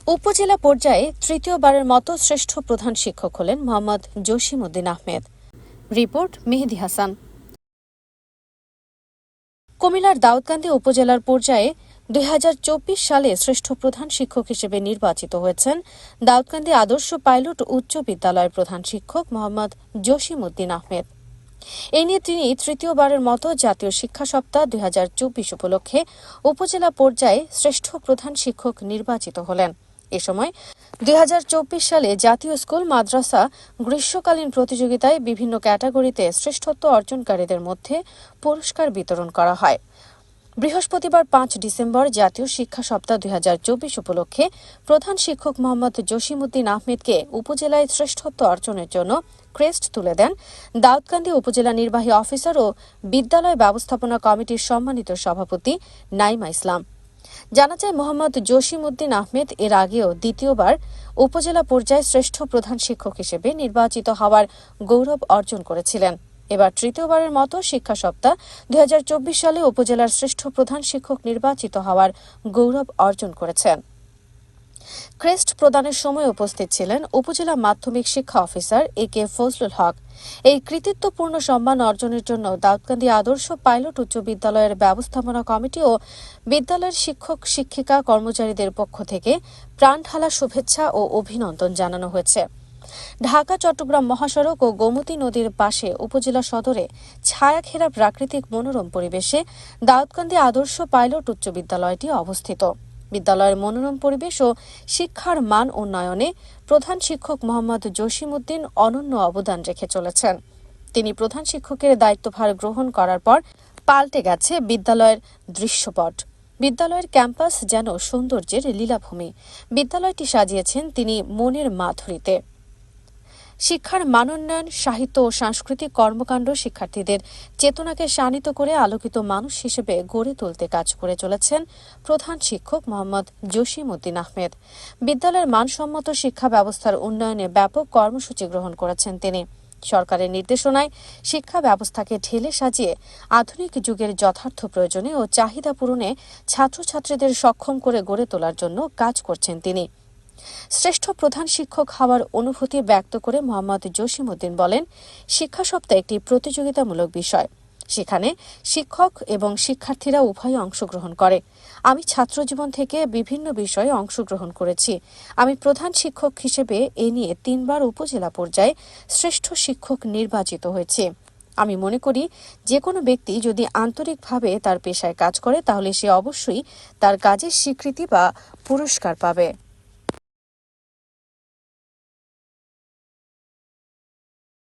উপজেলা পর্যায়ে তৃতীয়বারের মতো শ্রেষ্ঠ প্রধান শিক্ষক হলেন মোহাম্মদ জসিমউদ্দিন আহমেদ। রিপোর্ট মেহেদী হাসান। কুমিল্লার দাউদকান্দি উপজেলার পর্যায়ে ২০২৪ সালে শ্রেষ্ঠ প্রধান শিক্ষক হিসেবে নির্বাচিত হয়েছেন দাউদকান্দি আদর্শ পাইলট উচ্চ বিদ্যালয়ের প্রধান শিক্ষক মোহাম্মদ জসিমউদ্দিন আহমেদ। এ নিয়ে তিনি তৃতীয়বারের মতো জাতীয় শিক্ষা সপ্তাহ ২০২৪ উপলক্ষে উপজেলা পর্যায়ে শ্রেষ্ঠ প্রধান শিক্ষক নির্বাচিত হলেন। এ সময় ২০২৪ সালে জাতীয় স্কুল মাদ্রাসা গ্রীষ্মকালীন প্রতিযোগিতায় বিভিন্ন ক্যাটাগরিতে শ্রেষ্ঠত্ব অর্জনকারীদের মধ্যে পুরস্কার বিতরণ করা হয়। বৃহস্পতিবার ৫ ডিসেম্বর জাতীয় শিক্ষা সপ্তাহ ২০২৪ উপলক্ষে প্রধান শিক্ষক মোহাম্মদ জসিমউদ্দিন আহমেদকে উপজেলায় শ্রেষ্ঠত্ব অর্জনের জন্য ক্রেস্ট তুলে দেন দাউদকান্দি উপজেলা নির্বাহী অফিসার ও বিদ্যালয় ব্যবস্থাপনা কমিটির সম্মানিত সভাপতি নাইমা ইসলাম। জানা যায়, মোহাম্মদ জসিমউদ্দিন আহমেদ এর আগেও দ্বিতীয়বার উপজেলা পর্যায়ে শ্রেষ্ঠ প্রধান শিক্ষক হিসেবে নির্বাচিত হওয়ার গৌরব অর্জন করেছিলেন। এবার তৃতীয়বারের মতো শিক্ষা সপ্তাহ ২০২৪ সালে উপজেলার শ্রেষ্ঠ প্রধান শিক্ষক নির্বাচিত হওয়ার গৌরব অর্জন করেছেন। ক্রেস্ট প্রদানের সময় উপস্থিত ছিলেন উপজেলা মাধ্যমিক শিক্ষা অফিসার এ.কে. ফজলুল হক। এই কৃতিত্বপূর্ণ সম্মান অর্জনের জন্য দাউদকান্দি আদর্শ পাইলট উচ্চ বিদ্যালয়ের ব্যবস্থাপনা কমিটি ও বিদ্যালয়ের শিক্ষক শিক্ষিকা কর্মচারীদের পক্ষ থেকে প্রাণঢালা শুভেচ্ছা ও অভিনন্দন জানানো হয়েছে। ঢাকা চট্টগ্রাম মহাসড়ক ও গোমতী নদীর পাশে উপজেলা সদরে ছায়াঘেরা প্রাকৃতিক মনোরম পরিবেশে দাউদকান্দি আদর্শ পাইলট উচ্চ বিদ্যালয়টি অবস্থিত। বিদ্যালয়ের মনোরম পরিবেশ ও শিক্ষার মান উন্নয়নে প্রধান শিক্ষক মোহাম্মদ জসিমউদ্দিন অনন্য অবদান রেখে চলেছেন। তিনি প্রধান শিক্ষকের দায়িত্বভার গ্রহণ করার পর পাল্টে গেছে বিদ্যালয়ের দৃশ্যপট। বিদ্যালয়ের ক্যাম্পাস যেন সৌন্দর্যের লীলাভূমি। বিদ্যালয়টি সাজিয়েছেন তিনি মনের মাধুরীতে। শিক্ষার মানোন্নয়ন, সাহিত্য ও সাংস্কৃতিক কর্মকাণ্ড শিক্ষার্থীদের চেতনাকে শানিত করে আলোকিত মানুষ হিসেবে গড়ে তুলতে কাজ করে চলেছেন প্রধান শিক্ষক মোহাম্মদ জসিমউদ্দিন আহমেদ। বিদ্যালয়ের মানসম্মত শিক্ষা ব্যবস্থার উন্নয়নে ব্যাপক কর্মসূচি গ্রহণ করেছেন তিনি। সরকারের নির্দেশনায় শিক্ষা ব্যবস্থাকে ঢেলে সাজিয়ে আধুনিক যুগের যথার্থ প্রয়োজনে ও চাহিদা পূরণে ছাত্রছাত্রীদের সক্ষম করে গড়ে তোলার জন্য কাজ করছেন তিনি। শ্রেষ্ঠ প্রধান শিক্ষক হওয়ার অনুভূতি ব্যক্ত করে মোহাম্মদ জসিমউদ্দিন বলেন, শিক্ষা সপ্তাহ একটি প্রতিযোগিতামূলক বিষয়। সেখানে শিক্ষক এবং শিক্ষার্থীরা উভয়ে অংশগ্রহণ করে। আমি ছাত্রজীবন থেকে বিভিন্ন বিষয়ে অংশগ্রহণ করেছি। আমি প্রধান শিক্ষক হিসেবে এ নিয়ে ৩ বার উপজেলা পর্যায়ে শ্রেষ্ঠ শিক্ষক নির্বাচিত হয়েছি। আমি মনে করি, যে কোনো ব্যক্তি যদি আন্তরিকভাবে তার পেশায় কাজ করে তাহলে সে অবশ্যই তার কাজের স্বীকৃতি বা পুরস্কার পাবে।